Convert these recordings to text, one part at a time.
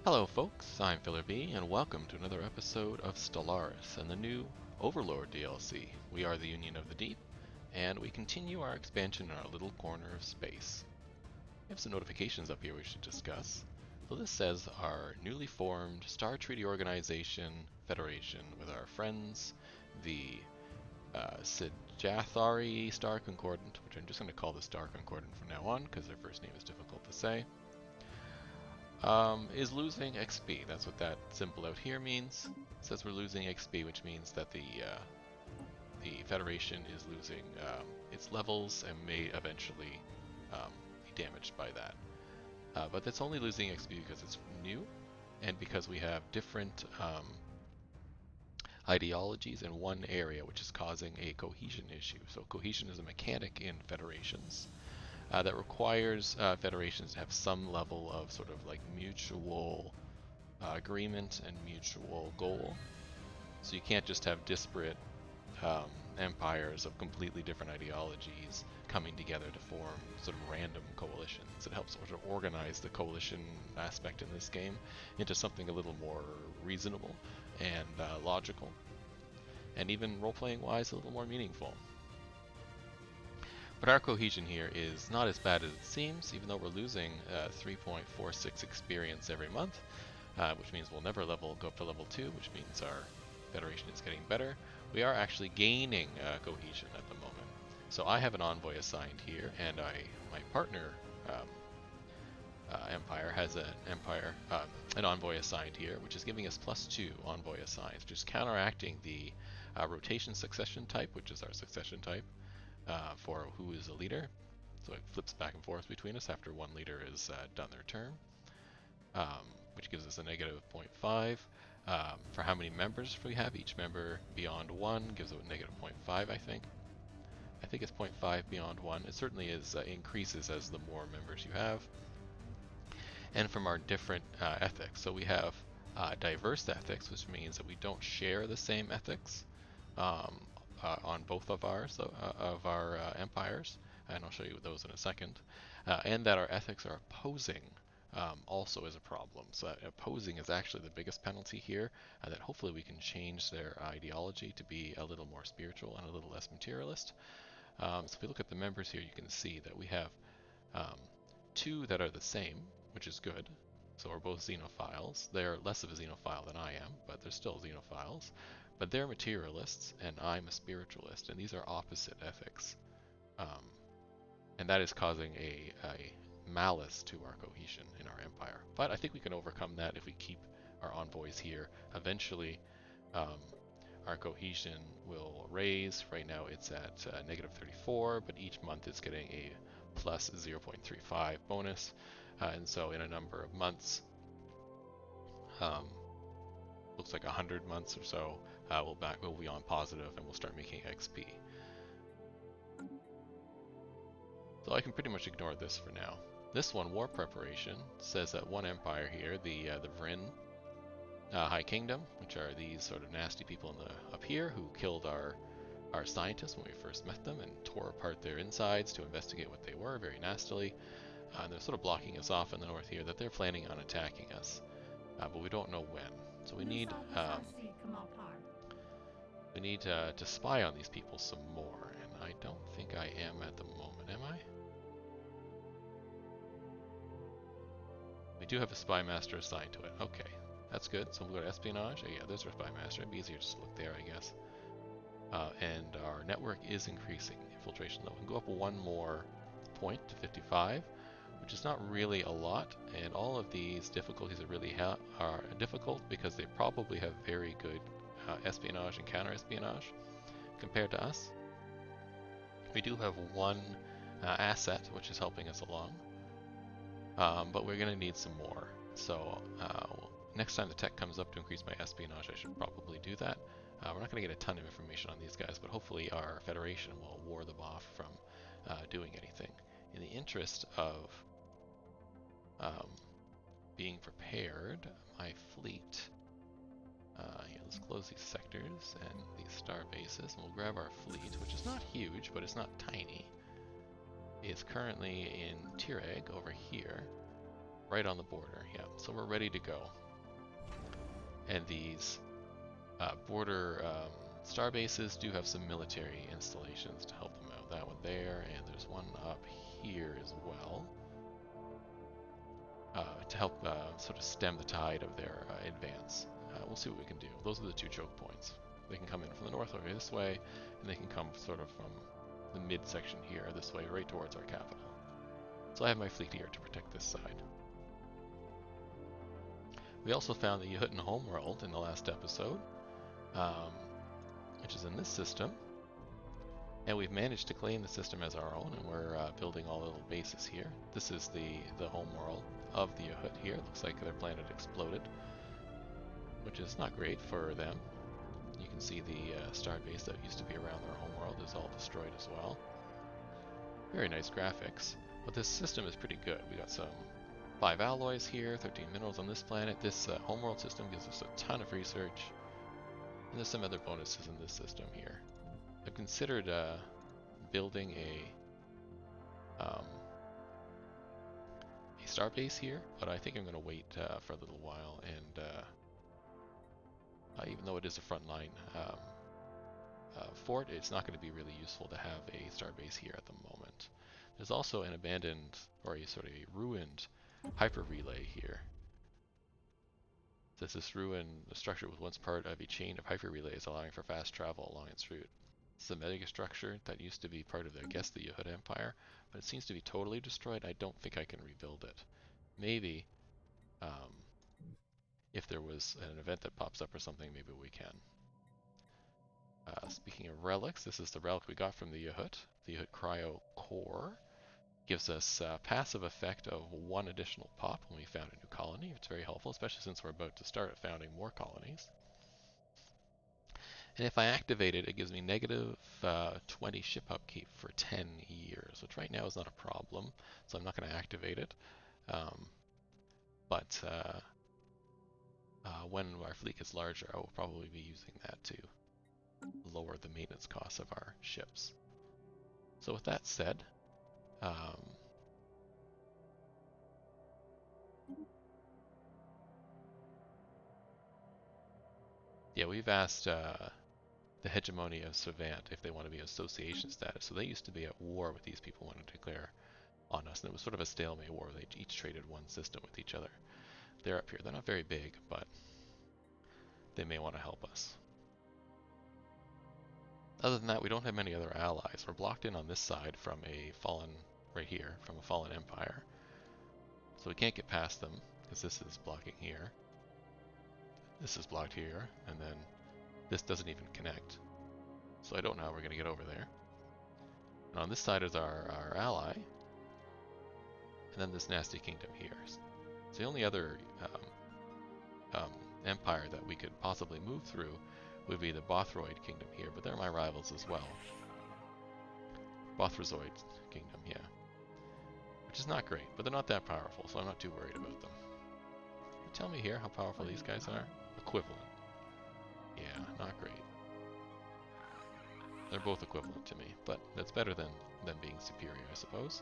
Hello folks, I'm Filler B, and welcome to another episode of Stellaris and the new Overlord DLC. We are the Union of the Deep, and we continue our expansion in our little corner of space. We have some notifications up here we should discuss. So this says our newly formed Star Treaty Organization Federation with our friends, the Sijathari Star Concordant, which I'm just going to call the Star Concordant from now on because their first name is difficult to say. Is losing XP. That's what that symbol out here means. It says we're losing XP, which means that the Federation is losing its levels and may eventually be damaged by that. But it's only losing XP because it's new, and because we have different ideologies in one area, which is causing a cohesion issue. So cohesion is a mechanic in federations. That requires federations to have some level of sort of like mutual agreement and mutual goal. So you can't just have disparate empires of completely different ideologies coming together to form sort of random coalitions. It helps sort of organize the coalition aspect in this game into something a little more reasonable and logical, and even role-playing wise a little more meaningful. But our cohesion here is not as bad as it seems, even though we're losing 3.46 experience every month, which means we'll never go up to level 2, which means our Federation is getting better. We are actually gaining cohesion at the moment. So I have an envoy assigned here, and my partner empire has an envoy assigned here, which is giving us +2 envoy assigned, just counteracting the rotation succession type, which is our succession type. For who is a leader. So it flips back and forth between us after one leader is done their term, which gives us a negative 0.5. For how many members we have, each member beyond 1 gives a negative 0.5, I think. I think it's 0.5 beyond 1. It certainly is increases as the more members you have. And from our different ethics. So we have diverse ethics, which means that we don't share the same ethics. On both of our empires, and I'll show you those in a second, and that our ethics are opposing also is a problem. So opposing is actually the biggest penalty here, that hopefully we can change their ideology to be a little more spiritual and a little less materialist. So if we look at the members here, you can see that we have 2 that are the same, which is good. So we're both xenophiles. They're less of a xenophile than I am, but they're still xenophiles. But they're materialists, and I'm a spiritualist, and these are opposite ethics. And that is causing a malice to our cohesion in our empire. But I think we can overcome that if we keep our envoys here. Eventually, our cohesion will raise. Right now it's at negative 34, but each month it's getting a plus 0.35 bonus. And so in a number of months, looks like 100 months or so, we'll be on positive and we'll start making XP. So I can pretty much ignore this for now. This one, War Preparation, says that one empire here, the Vryn High Kingdom, which are these sort of nasty people up here who killed our scientists when we first met them and tore apart their insides to investigate what they were very nastily. And they're sort of blocking us off in the north here, that they're planning on attacking us, but we don't know when. So we need to spy on these people some more, and I don't think I am at the moment, am I? We do have a spy master assigned to it. Okay, that's good. So we'll go to espionage. Oh yeah, there's our spy master. It'd be easier just to look there, I guess. And our network is increasing. Infiltration level. We can go up 1 more point to 55, which is not really a lot. And all of these difficulties are difficult because they probably have very good espionage and counter-espionage compared to us. We do have 1 asset which is helping us along, but we're going to need some more. So next time the tech comes up to increase my espionage, I should probably do that. We're not going to get a ton of information on these guys, but hopefully our Federation will ward them off from doing anything. In the interest of being prepared, my fleet, here, let's close these sectors and these star bases, and we'll grab our fleet, which is not huge, but it's not tiny. It's currently in Tireg over here, Right on the border, yeah. So we're ready to go. And these border star bases do have some military installations to help them out. That one there, and there's one up here as well to help sort of stem the tide of their advance. We'll see what we can do. Those are the 2 choke points. They can come in from the north over this way, and they can come sort of from the mid-section here this way, right towards our capital. So I have my fleet here to protect this side. We also found the Yahutan homeworld in the last episode, which is in this system. And we've managed to claim the system as our own, and we're building all the little bases here. This is the homeworld of the Yahut here. It looks like their planet exploded, which is not great for them. You can see the Starbase that used to be around their homeworld is all destroyed as well. Very nice graphics, but this system is pretty good. We got some 5 alloys here, 13 minerals on this planet. This homeworld system gives us a ton of research, and there's some other bonuses in this system here. I've considered building a Starbase here, but I think I'm going to wait for a little while, and even though it is a frontline fort, it's not going to be really useful to have a Starbase here at the moment. There's also an abandoned, or a sort of a ruined hyper relay here. This ruined structure was once part of a chain of hyper relays allowing for fast travel along its route. It's a mega structure that used to be part of, I guess, the Yahut Empire, but it seems to be totally destroyed. I don't think I can rebuild it. Maybe, if there was an event that pops up or something, maybe we can. Speaking of relics, this is the relic we got from the Yahut Cryo Core. Gives us passive effect of 1 additional pop when we found a new colony. It's very helpful, especially since we're about to start founding more colonies. And if I activate it, it gives me negative 20 ship upkeep for 10 years, which right now is not a problem, so I'm not going to activate it. But when our fleet gets larger, I will probably be using that to lower the maintenance costs of our ships. So with that said, yeah, we've asked the hegemony of Savant if they want to be association status. So they used to be at war with these people wanting to declare on us, and it was sort of a stalemate war. They each traded one system with each other. They're up here. They're not very big, but they may want to help us. Other than that, we don't have many other allies. We're blocked in on this side from a fallen, right here, from a fallen empire. So we can't get past them, because this is blocking here. This is blocked here, and then this doesn't even connect. So I don't know how we're going to get over there. And on this side is our ally, and then this nasty kingdom here. So the only other empire that we could possibly move through would be the Bothroid kingdom here, but they're my rivals as well. Bothrozoid kingdom, yeah. Which is not great, but they're not that powerful, so I'm not too worried about them. Tell me here how powerful these guys are. Equivalent. Yeah, not great. They're both equivalent to me, but that's better than them being superior, I suppose.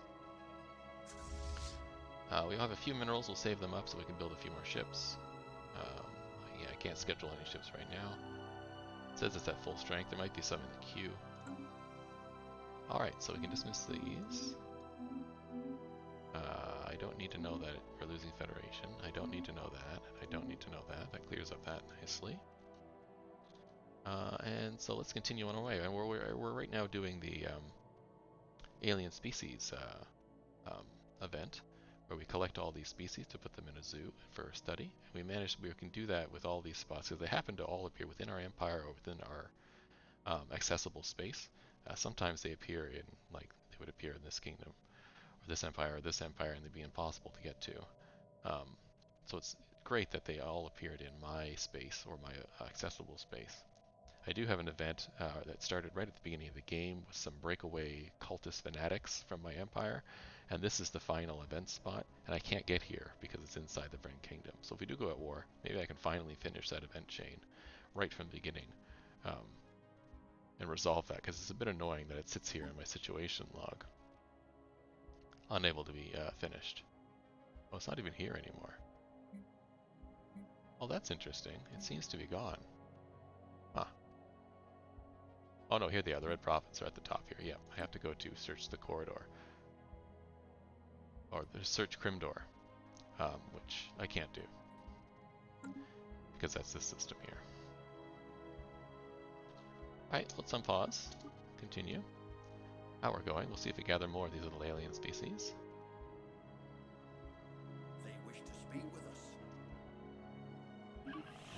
We have a few minerals, we'll save them up so we can build a few more ships. Yeah, I can't schedule any ships right now. It says it's at full strength, there might be some in the queue. Alright, so we can dismiss these. I don't need to know that we're losing Federation. I don't need to know that. I don't need to know that. That clears up that nicely. And so let's continue on our way. And we're right now doing the alien species event, where we collect all these species to put them in a zoo for study. And we can do that with all these spots because they happen to all appear within our empire or within our accessible space. Sometimes they appear in, like, they would appear in this kingdom, or this empire, and they'd be impossible to get to. So it's great that they all appeared in my space, or my accessible space. I do have an event that started right at the beginning of the game with some breakaway cultist fanatics from my empire, and this is the final event spot, and I can't get here because it's inside the Vren Kingdom. So if we do go at war, maybe I can finally finish that event chain right from the beginning and resolve that, because it's a bit annoying that it sits here in my situation log, unable to be finished. Oh, it's not even here anymore. Oh, that's interesting. It seems to be gone. Huh. Oh no, here they are. The red profits are at the top here. Yeah, I have to go to search the corridor. Or the search Crimdor, which I can't do. Because that's this system here. Alright, let's unpause. Continue. How we're going. We'll see if we gather more of these little alien species. They wish to speak with us.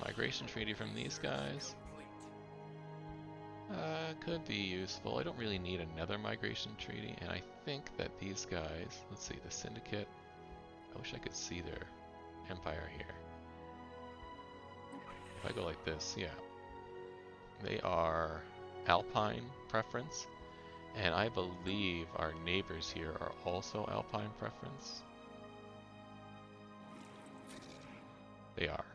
Migration treaty from these guys. Could be useful. I don't really need another migration treaty, and I think that these guys, let's see, the Syndicate, I wish I could see their empire here. If I go like this, yeah. They are Alpine preference, and I believe our neighbors here are also Alpine preference. They are.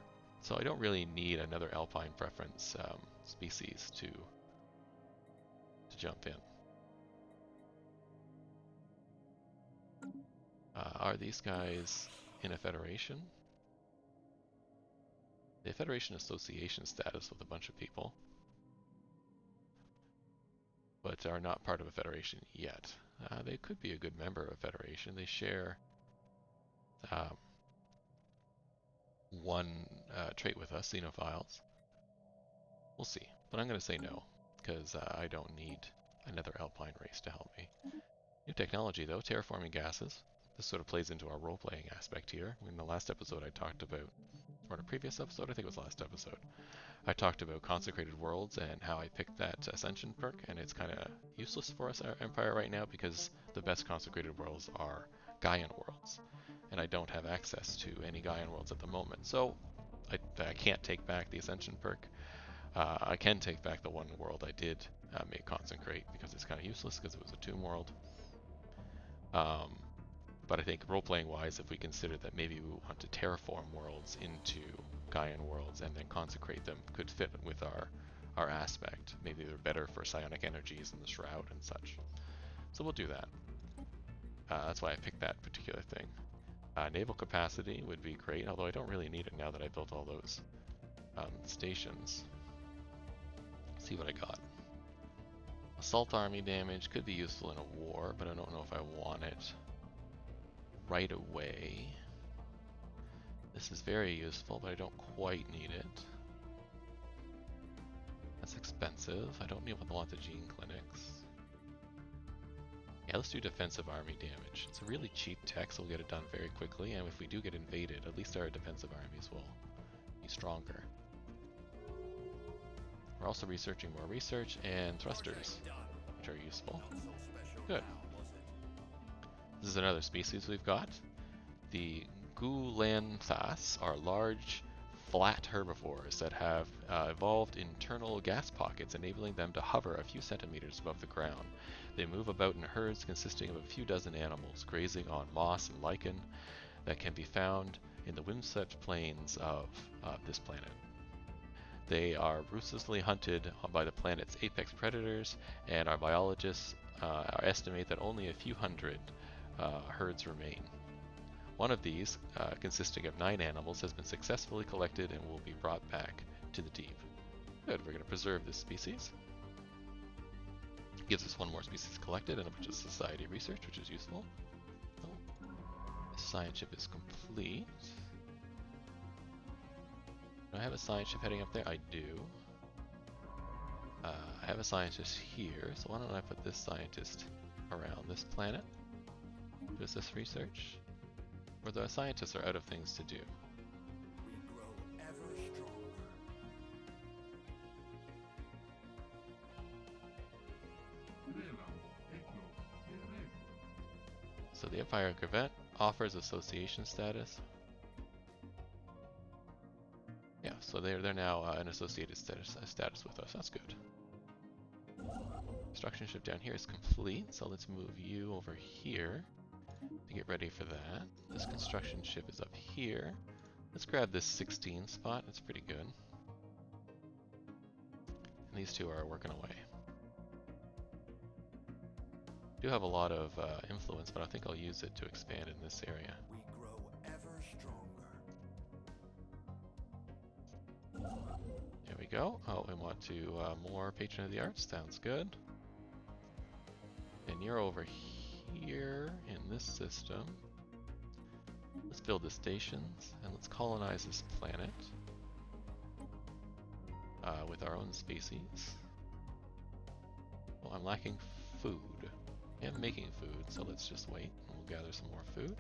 So I don't really need another Alpine preference species to jump in. Are these guys in a federation? The Federation association status with a bunch of people, but are not part of a federation yet. They could be a good member of a federation. They share one trait with us, xenophiles. We'll see, but I'm going to say no, because I don't need another Alpine race to help me. New technology though, terraforming gases. This sort of plays into our role-playing aspect here. In the last episode I talked about, or in a previous episode, I think it was last episode, I talked about consecrated worlds and how I picked that ascension perk, and it's kind of useless for us, our empire right now, because the best consecrated worlds are Gaian worlds, and I don't have access to any Gaian worlds at the moment. So I can't take back the ascension perk. I can take back the one world I did make consecrate, because it's kind of useless because it was a tomb world. But I think role-playing wise, if we consider that maybe we want to terraform worlds into Gaian worlds and then consecrate them, could fit with our aspect. Maybe they're better for psionic energies and the Shroud and such. So we'll do that. That's why I picked that particular thing. Naval capacity would be great, although I don't really need it now that I built all those stations. Let's see what I got. Assault army damage could be useful in a war, but I don't know if I want it right away. This is very useful, but I don't quite need it. That's expensive. I don't want the gene clinics. Yeah, let's do defensive army damage. It's a really cheap tech, so we'll get it done very quickly, and if we do get invaded, at least our defensive armies will be stronger. We're also researching more research and thrusters, which are useful. Good. This is another species we've got. The Gulanthas are large, flat herbivores that have evolved internal gas pockets, enabling them to hover a few centimeters above the ground. They move about in herds consisting of a few dozen animals, grazing on moss and lichen that can be found in the windswept plains of this planet. They are ruthlessly hunted by the planet's apex predators, and our biologists estimate that only a few hundred herds remain. One of these, consisting of 9 animals, has been successfully collected and will be brought back to the deep. Good, we're going to preserve this species. Gives us one more species collected and a bunch of society research, which is useful. Oh, the science ship is complete. Do I have a science ship heading up there? I do. I have a scientist here, so why don't I put this scientist around this planet? Does this research? Where the scientists are out of things to do. We grow ever stronger. So the Empire Corvette offers association status. Yeah, so they're now an associated status with us. That's good. Construction ship down here is complete, so let's move you over here to get ready for that. This construction ship is up here. Let's grab this 16 spot. That's pretty good. And these two are working away. Do have a lot of influence, but I think I'll use it to expand in this area. We grow ever go. Oh, we want to more Patron of the Arts. Sounds good. And you're over here in this system. Let's build the stations and let's colonize this planet with our own species. Well, I'm lacking food. I'm making food, so let's just wait and we'll gather some more food.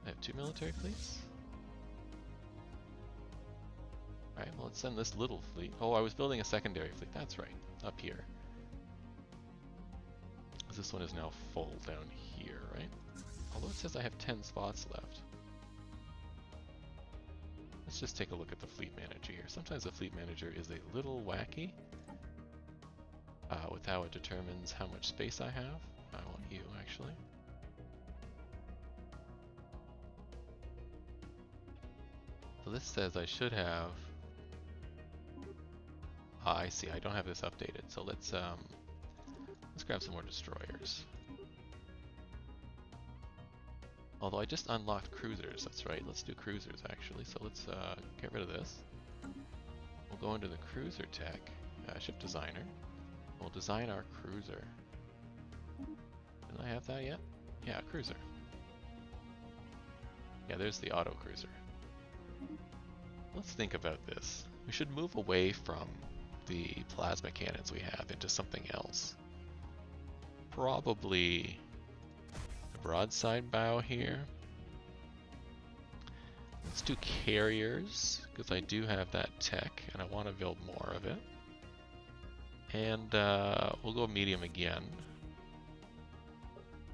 I have 2 military fleets. Alright, well let's send this little fleet. Oh, I was building a secondary fleet, that's right, up here. This one is now full down here, right? Although it says I have 10 spots left. Let's just take a look at the fleet manager here. Sometimes the fleet manager is a little wacky with how it determines how much space I have. I want you, actually. So this says I should have... I see, I don't have this updated, so let's grab some more destroyers. Although I just unlocked cruisers, that's right, let's do cruisers actually, so let's get rid of this. We'll go into the cruiser tech, ship designer. We'll design our cruiser. Didn't I have that yet? Yeah, cruiser. Yeah, there's the auto cruiser. Let's think about this. We should move away from the plasma cannons we have into something else. Probably the broadside bow here. Let's do carriers, because I do have that tech and I want to build more of it. And we'll go medium again.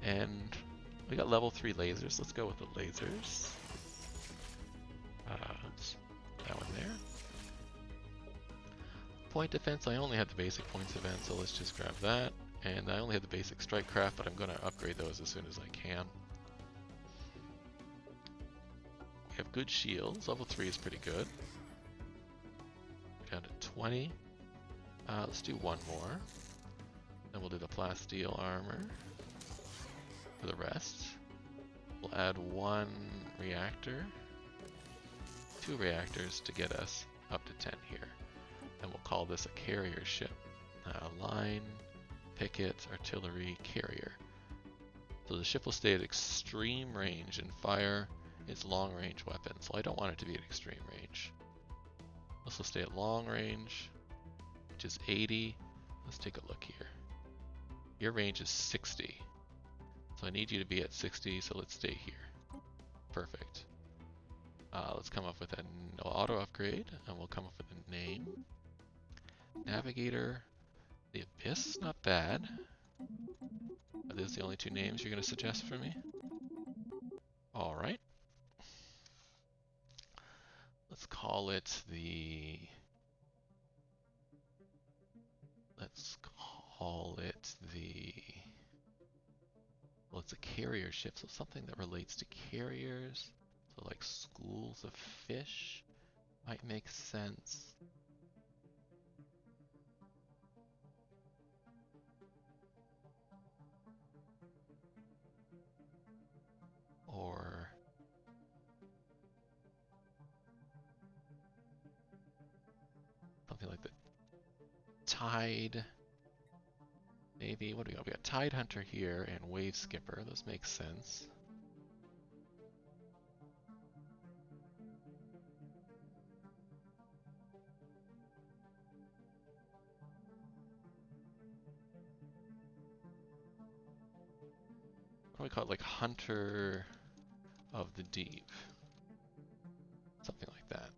And we got level 3 lasers. Let's go with the lasers. That one there. Point defense, I only had the basic points event, so let's just grab that. And I only had the basic strike craft, but I'm going to upgrade those as soon as I can. We have good shields. Level 3 is pretty good. Down to 20. Let's do one more. Then we'll do the plasteel armor for the rest. We'll add 1 reactor. 2 reactors to get us up to 10 here. And we'll call this a carrier ship. Line, picket, artillery, carrier. So the ship will stay at extreme range and fire its long range weapons. So I don't want it to be at extreme range. This will stay at long range, which is 80. Let's take a look here. Your range is 60. So I need you to be at 60, so let's stay here. Perfect. Let's come up with an auto upgrade, and we'll come up with a name. Navigator, the Abyss, not bad. Are those the only 2 names you're going to suggest for me? Alright. Let's call it the... Well, it's a carrier ship, so something that relates to carriers. So like schools of fish might make sense. Or something like the Tide. Maybe, what do we got? We got Tide Hunter here and Wave Skipper. Those make sense. What do we call it? Like Hunter of the Deep. Something like that.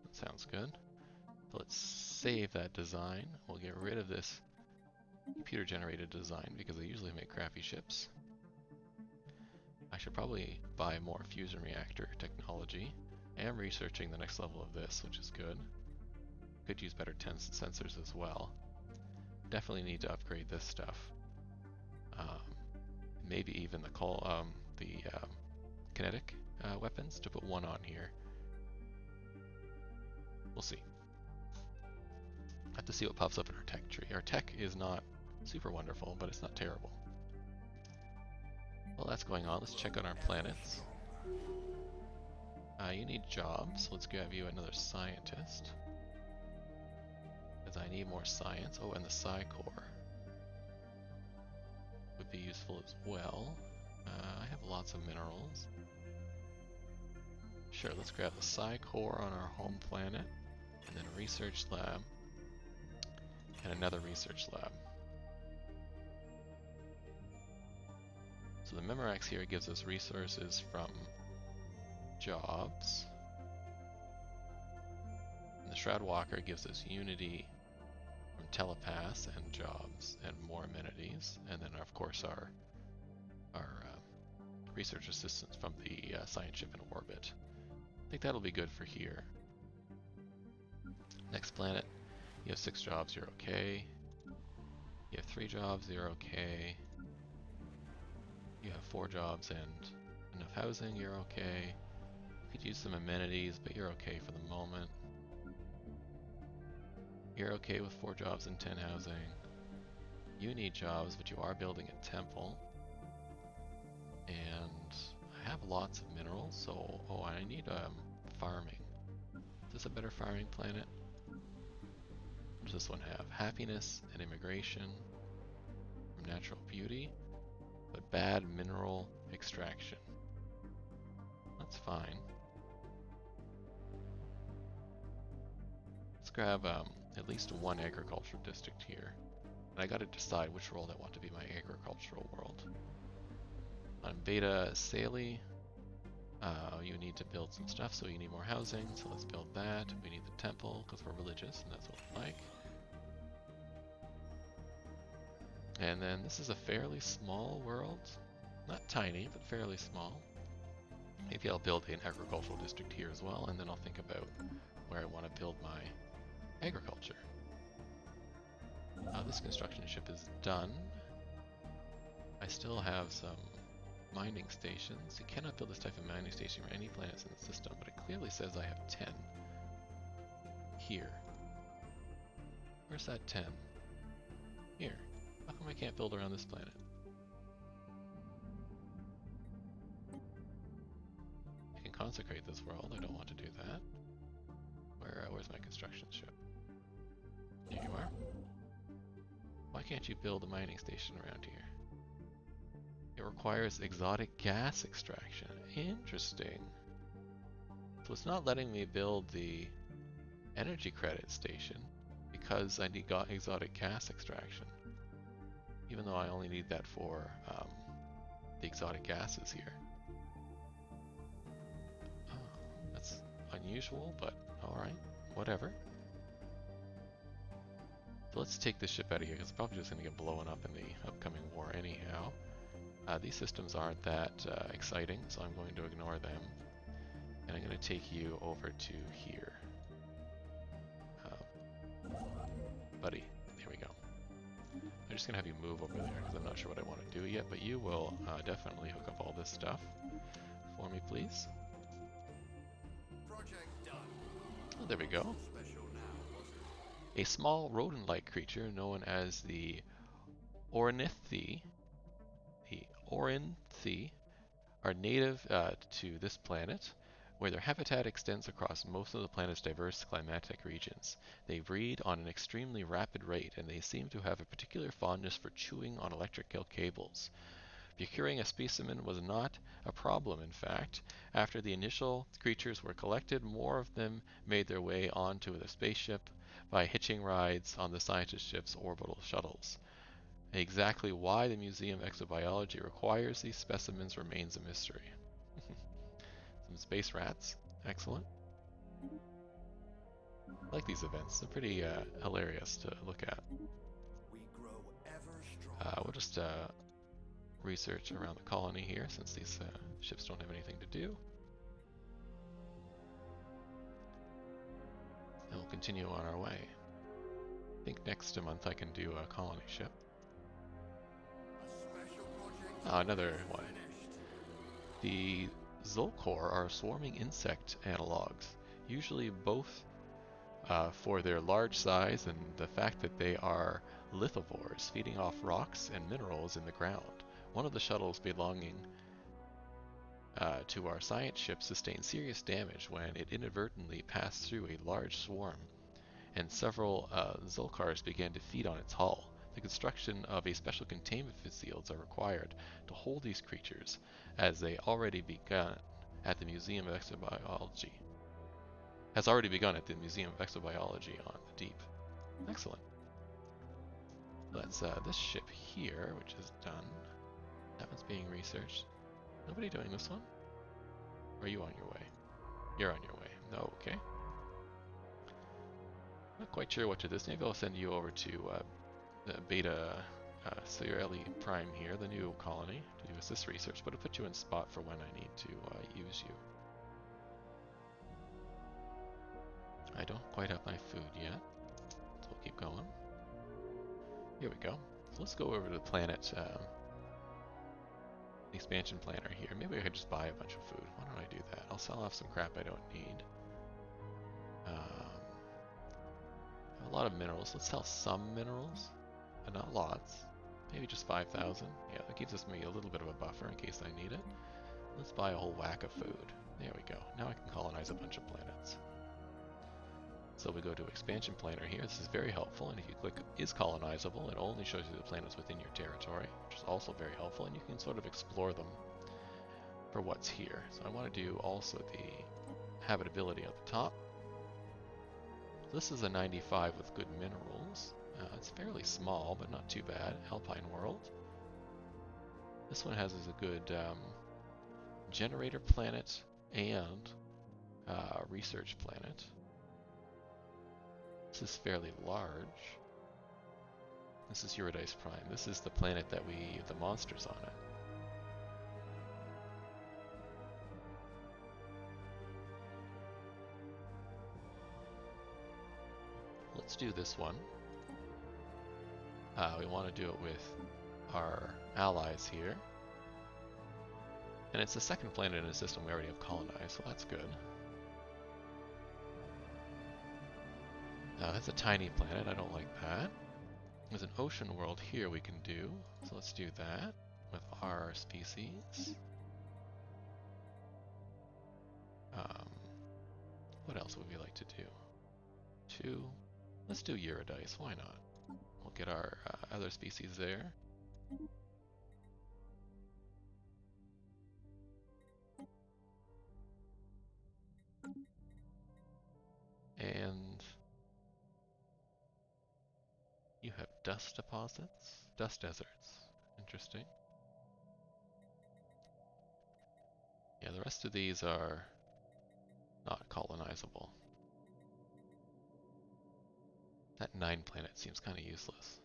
That sounds good. So let's save that design. We'll get rid of this computer generated design because they usually make crappy ships. I should probably buy more fusion reactor technology. I am researching the next level of this, which is good. Could use better sensors as well. Definitely need to upgrade this stuff. Maybe even the kinetic weapons to put 1 on here. We'll see. Have to see what pops up in our tech tree. Our tech is not super wonderful, but it's not terrible. While that's going on, let's check on our planets. You need jobs. Let's grab you another scientist. Because I need more science. Oh, and the Psi Core would be useful as well. I have lots of minerals. Sure, let's grab the Psi Core on our home planet, and then a research lab, and another research lab. So the Memorax here gives us resources from jobs. And the Shroud Walker gives us unity from telepaths and jobs and more amenities. And then of course our research assistants from the science ship in orbit. I think that'll be good for here. Next planet, you have 6 jobs, you're okay. You have 3 jobs, you're okay. You have 4 jobs and enough housing, you're okay. You could use some amenities, but you're okay for the moment. You're okay with 4 jobs and 10 housing. You need jobs, but you are building a temple. And I have lots of minerals, so I need farming. Is this a better farming planet? What does this one have? Happiness and immigration from natural beauty, but bad mineral extraction. That's fine. Let's grab at least one agricultural district here. And I gotta decide which world I want to be my agricultural world. On Beta Sali, you need to build some stuff, so you need more housing, so let's build that. We need the temple, because we're religious, and that's what we like. And then this is a fairly small world. Not tiny, but fairly small. Maybe I'll build an agricultural district here as well, and then I'll think about where I want to build my agriculture. This construction ship is done. I still have some mining stations. You cannot build this type of mining station for any planets in the system, but it clearly says I have 10 here. Where's that 10? Here. How come I can't build around this planet? I can consecrate this world. I don't want to do that. Where's my construction ship? Here you are. Why can't you build a mining station around here? It requires exotic gas extraction. Interesting. So it's not letting me build the energy credit station because I need exotic gas extraction. Even though I only need that for the exotic gases here. Oh, that's unusual, but alright, whatever. So let's take this ship out of here, because it's probably just going to get blown up in the upcoming war anyhow. These systems aren't that exciting, so I'm going to ignore them. And I'm going to take you over to here. Buddy, there we go. I'm just going to have you move over there, because I'm not sure what I want to do yet, but you will definitely hook up all this stuff for me, please. Project done. Oh, there we go. Special now, was it? A small rodent-like creature known as the Ornithy. The Ornithy are native to this planet, where their habitat extends across most of the planet's diverse climatic regions. They breed on an extremely rapid rate, and they seem to have a particular fondness for chewing on electrical cables. Procuring a specimen was not a problem, in fact. After the initial creatures were collected, more of them made their way onto the spaceship by hitching rides on the scientist ship's orbital shuttles. Exactly why the Museum of Exobiology requires these specimens remains a mystery. Some space rats. Excellent. I like these events. They're pretty hilarious to look at. We grow ever stronger. We'll just research around the colony here, since these ships don't have anything to do. And we'll continue on our way. I think next month I can do a colony ship. A special project Another is one. finished. The Zolkor are swarming insect analogs, usually both for their large size and the fact that they are lithivores, feeding off rocks and minerals in the ground. One of the shuttles belonging to our science ship sustained serious damage when it inadvertently passed through a large swarm, and several Zolkars began to feed on its hull. The construction of a special containment fields are required to hold these creatures, as they already begun at the Museum of Exobiology. Has already begun at the Museum of Exobiology on the Deep. Excellent. That's this ship here, which is done. That one's being researched. Nobody doing this one? Or are you on your way? You're on your way. No, okay. Not quite sure what to do this. Maybe I'll send you over to the Beta Sierra Prime here, the new colony, to do this research, but I'll put you in spot for when I need to use you. I don't quite have my food yet, so we'll keep going. Here we go. So let's go over to the planet expansion planner here. Maybe I could just buy a bunch of food. Why don't I do that? I'll sell off some crap I don't need. A lot of minerals. Let's sell some minerals, but not lots. Maybe just 5,000. Yeah, that gives us maybe a little bit of a buffer in case I need it. Let's buy a whole whack of food. There we go. Now I can colonize a bunch of planets. So we go to expansion planner here. This is very helpful, and if you click is colonizable, it only shows you the planets within your territory, which is also very helpful, and you can sort of explore them for what's here. So I want to do also the habitability at the top. This is a 95 with good minerals. It's fairly small, but not too bad. Alpine World. This one has a good generator planet and research planet. This is fairly large. This is Eurydice Prime. This is the planet that the monsters on it. Let's do this one. We want to do it with our allies here. And it's the second planet in a system we already have colonized, so that's good. That's a tiny planet, I don't like that. There's an ocean world here we can do, so let's do that with our species. What else would we like to do? Let's do Eurydice, why not? We'll get our other species there. And you have dust deposits, dust deserts. Interesting. Yeah, the rest of these are not colonizable. That 9 planet seems kind of useless.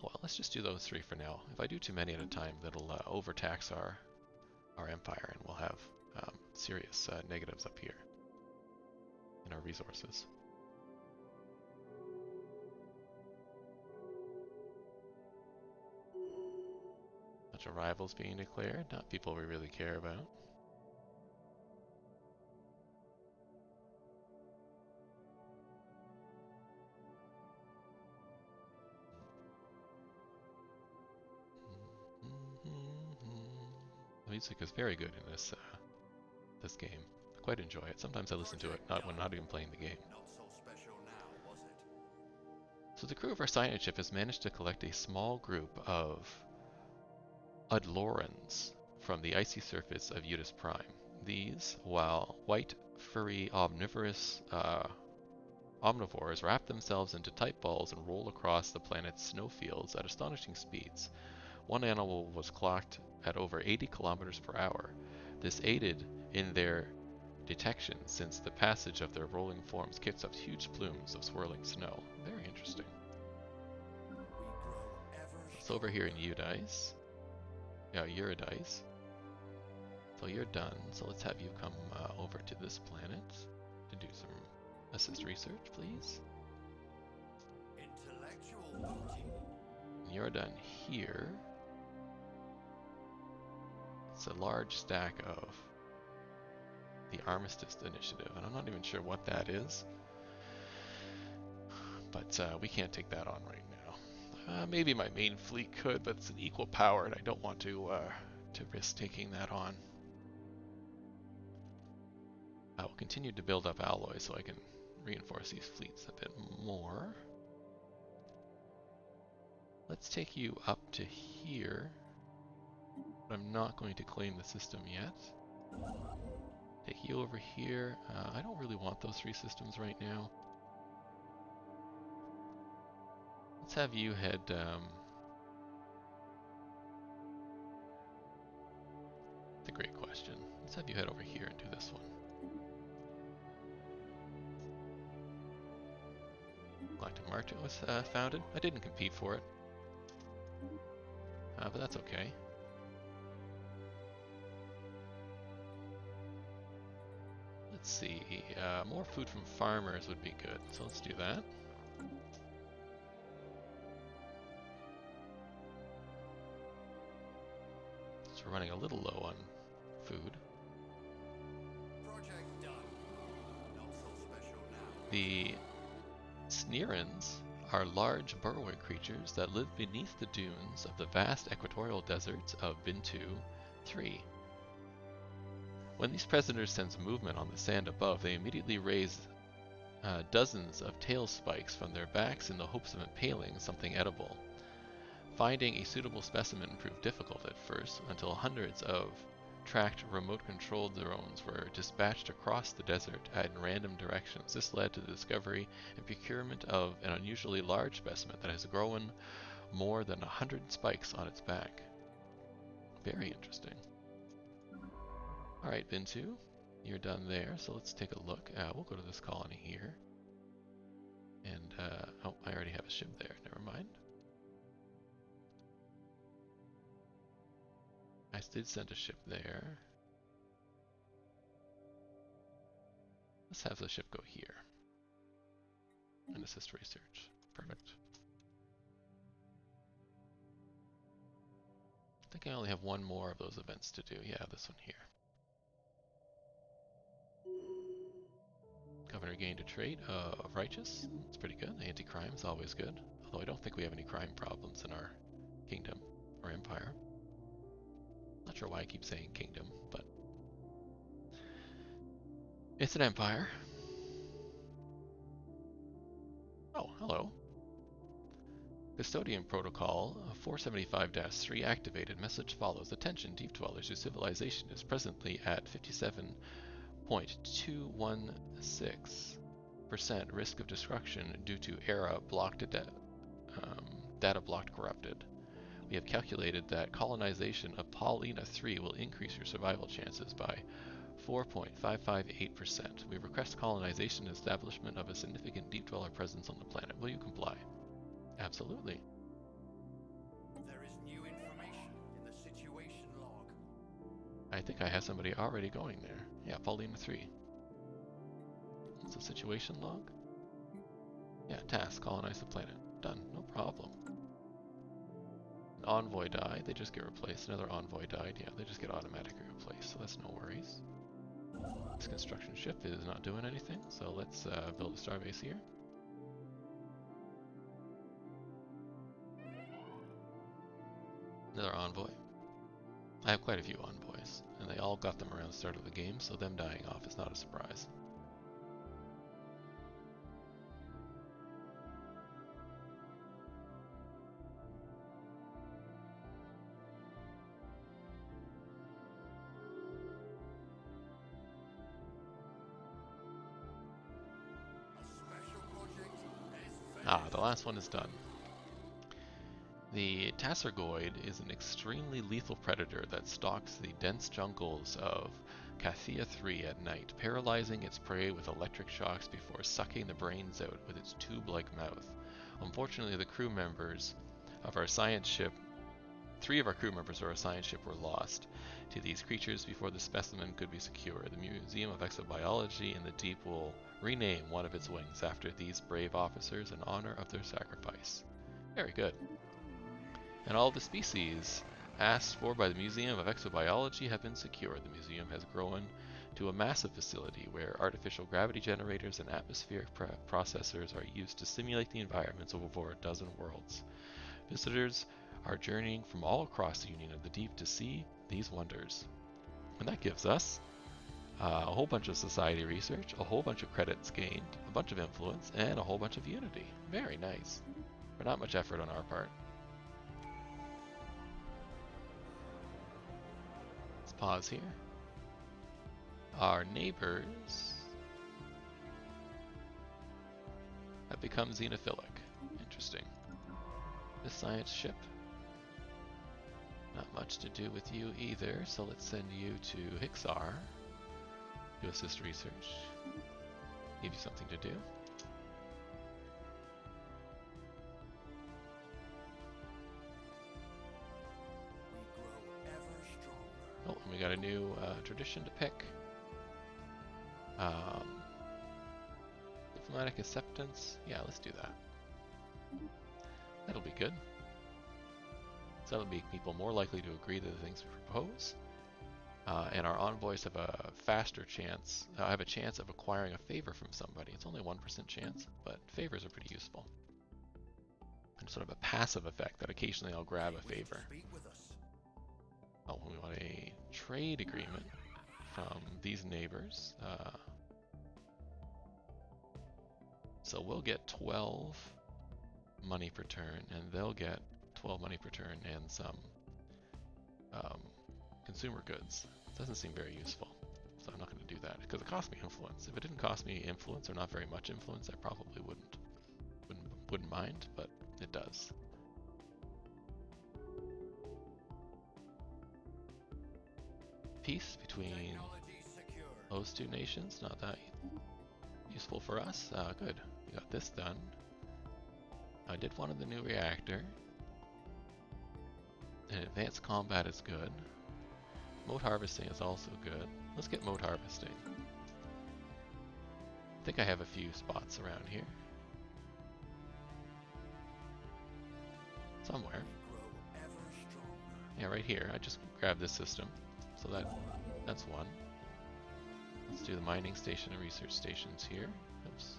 Well, let's just do those 3 for now. If I do too many at a time, that'll overtax our empire, and we'll have serious negatives up here in our resources. Bunch of rivals being declared, not people we really care about. The music is very good in this game. I quite enjoy it. Sometimes I listen to it when not even playing the game. Not so special now, was it? So the crew of our science ship has managed to collect a small group of Udlorans from the icy surface of Eurydice Prime. These, while white, furry, omnivorous omnivores, wrap themselves into tight balls and roll across the planet's snowfields at astonishing speeds. One animal was clocked at over 80 kilometers per hour. This aided in their detection, since the passage of their rolling forms kicks up huge plumes of swirling snow. Very interesting. It's over here in Eurydice. Yeah, Eurydice. So you're done. So let's have you come over to this planet to do some assist research, please. Intellectual beauty. You're done here. It's a large stack of the Armistice Initiative, and I'm not even sure what that is. But we can't take that on right now. Maybe my main fleet could, but it's an equal power, and I don't want to to risk taking that on. I will continue to build up alloy so I can reinforce these fleets a bit more. Let's take you up to here. But I'm not going to claim the system yet. Take you over here. I don't really want those 3 systems right now. Let's have you head... That's a great question. Let's have you head over here and do this one. Galactic Market was founded. I didn't compete for it. But that's okay. Let's see, more food from farmers would be good, so let's do that. So we're running a little low on food. Project done. Not so special now. The Sneerans are large burrowing creatures that live beneath the dunes of the vast equatorial deserts of Bintu 3. When these predators sense movement on the sand above, they immediately raise dozens of tail spikes from their backs in the hopes of impaling something edible. Finding a suitable specimen proved difficult at first, until hundreds of tracked remote-controlled drones were dispatched across the desert in random directions. This led to the discovery and procurement of an unusually large specimen that has grown more than 100 spikes on its back. Very interesting. Alright, Bintu, you're done there, so let's take a look. We'll go to this colony here. And, oh, I already have a ship there, never mind. I did send a ship there. Let's have the ship go here. And assist research. Perfect. I think I only have one more of those events to do. Yeah, this one here. Governor gained a trait of righteous. It's pretty good. Anti-crime is always good. Although I don't think we have any crime problems in our kingdom or empire. Not sure why I keep saying kingdom, but it's an empire. Oh, hello. Custodian Protocol 475-3 activated. Message follows. Attention, Deep Dwellers. Your civilization is presently at 57.216% risk of destruction due to data blocked corrupted. We have calculated that colonization of Paulina 3 will increase your survival chances by 4.558%. We request colonization and establishment of a significant deep dweller presence on the planet. Will you comply? Absolutely. There is new information in the situation log. I think I have somebody already going there. Yeah, Paulina 3. What's the situation log? Yeah, task, colonize the planet. Done, no problem. An envoy died, they just get replaced. Another envoy died, yeah, they just get automatically replaced, so that's no worries. This construction ship is not doing anything, so let's build a starbase here. Another envoy. I have quite a few envoys, and they all got them around the start of the game, so them dying off is not a surprise. A special project is Ah, the last one is done. The Tassergoid is an extremely lethal predator that stalks the dense jungles of Kathia 3 at night, paralyzing its prey with electric shocks before sucking the brains out with its tube-like mouth. Unfortunately, the crew members of our science ship, 3 of our crew members of our science ship were lost to these creatures before the specimen could be secured. The Museum of Exobiology in the Deep will rename one of its wings after these brave officers in honor of their sacrifice. Very good. And all the species asked for by the Museum of Exobiology have been secured. The museum has grown to a massive facility where artificial gravity generators and atmospheric processors are used to simulate the environments of over a dozen worlds. Visitors are journeying from all across the Union of the Deep to see these wonders. And that gives us a whole bunch of society research, a whole bunch of credits gained, a bunch of influence, and a whole bunch of unity. Very nice. For not much effort on our part. Let's pause here. Our neighbors have become xenophilic. Interesting. This science ship. Not much to do with you either, so let's send you to Hixar to assist research. Give you something to do. Oh, and we got a new tradition to pick. Diplomatic acceptance. Yeah, let's do that. That'll be good. So that'll make people more likely to agree to the things we propose. And our envoys have a faster chance, have a chance of acquiring a favor from somebody. It's only a 1% chance, but favors are pretty useful. And sort of a passive effect that occasionally I'll grab a favor. Oh, we want a trade agreement from these neighbors. So we'll get 12 money per turn, and they'll get 12 money per turn and some consumer goods. Doesn't seem very useful, so I'm not going to do that because it costs me influence. If it didn't cost me influence or not very much influence, I probably wouldn't mind, but it does. Peace between those two nations, not that useful for us. Good, we got this done. I did one of the new reactor. And advanced combat is good. Mode harvesting is also good. Let's get mode harvesting. I think I have a few spots around here. Somewhere. Yeah, right here. I just grabbed this system. So that's one. Let's do the mining station and research stations here. Oops.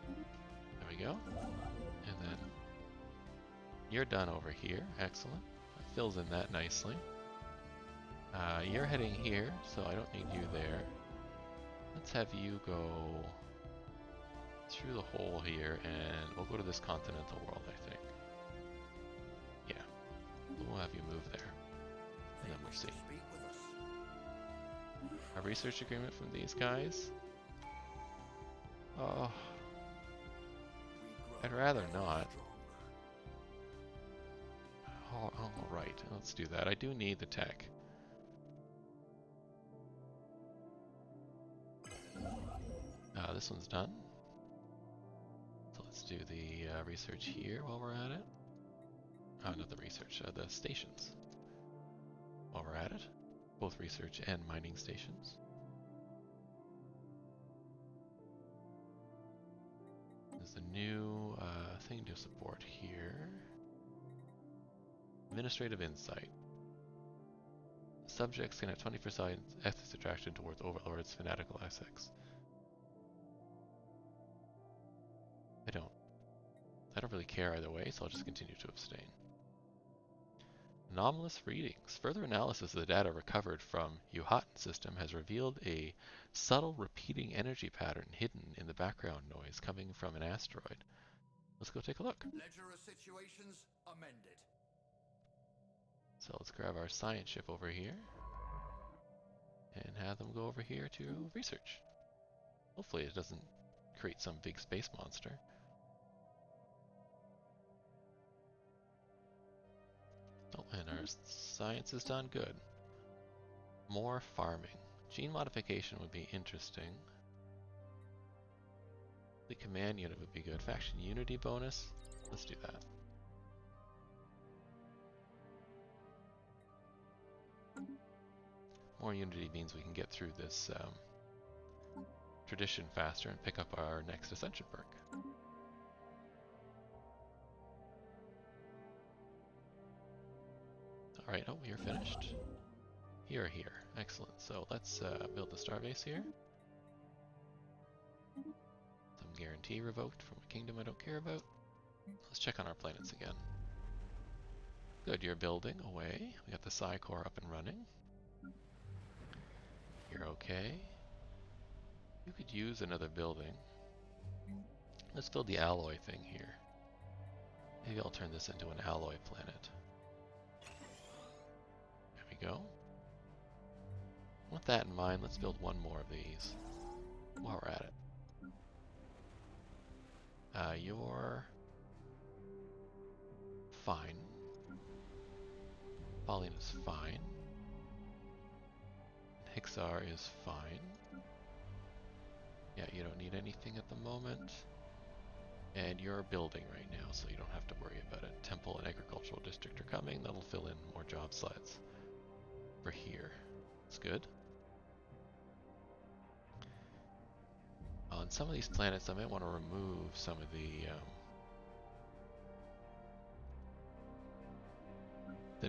There we go. And then you're done over here. Excellent. That fills in that nicely. You're heading here, so I don't need you there. Let's have you go through the hole here, and we'll go to this continental world, I think. Yeah. We'll have you move there. And then we'll see. A research agreement from these guys? Oh. I'd rather not. Oh, right. Let's do that. I do need the tech. This one's done. So let's do the research here while we're at it. Oh, not the research, the stations. While we're at it. Both research and mining stations. There's a new thing to support here. Administrative insight. Subjects can have 20% ethics attraction towards Overlord's fanatical ethics. I don't really care either way, so I'll just continue to abstain. Anomalous readings. Further analysis of the data recovered from Yuhatan system has revealed a subtle repeating energy pattern hidden in the background noise coming from an asteroid. Let's go take a look. Ledger of situations amended. So let's grab our science ship over here and have them go over here to research. Hopefully it doesn't create some big space monster. Oh, and our science is done good. More farming. Gene modification would be interesting. The command unit would be good. Faction unity bonus. Let's do that. More unity means we can get through this tradition faster and pick up our next ascension perk. Alright, oh, you're finished. You're here. Excellent. So let's build the Starbase here. Some guarantee revoked from a kingdom I don't care about. Let's check on our planets again. Good, you're building away. We got the Psi Core up and running. You're okay. You could use another building. Let's build the alloy thing here. Maybe I'll turn this into an alloy planet. There we go. With that in mind, let's build one more of these while we're at it. You're fine. Pauline is fine. Hixar is fine. Yeah, you don't need anything at the moment. And you're building right now, so you don't have to worry about it. Temple and Agricultural District are coming. That'll fill in more job slots for here. It's good. On some of these planets, I might want to remove some of the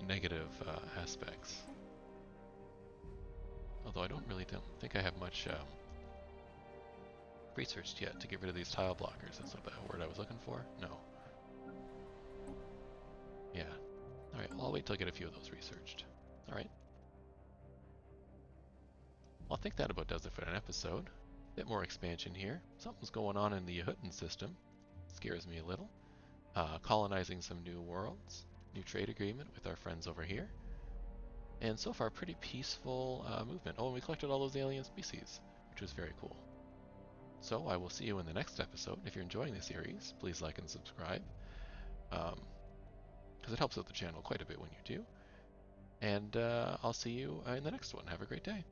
negative aspects. Although I don't think I have much researched yet to get rid of these tile blockers. That's not the word I was looking for. No. Yeah. Alright, well, I'll wait till I get a few of those researched. Alright. Well, I think that about does it for an episode. Bit more expansion here. Something's going on in the Yahootan system. Scares me a little. Colonizing some new worlds. New trade agreement with our friends over here. And so far, pretty peaceful movement. Oh, and we collected all those alien species, which was very cool. So I will see you in the next episode. If you're enjoying the series, please like and subscribe, because it helps out the channel quite a bit when you do. And I'll see you in the next one. Have a great day.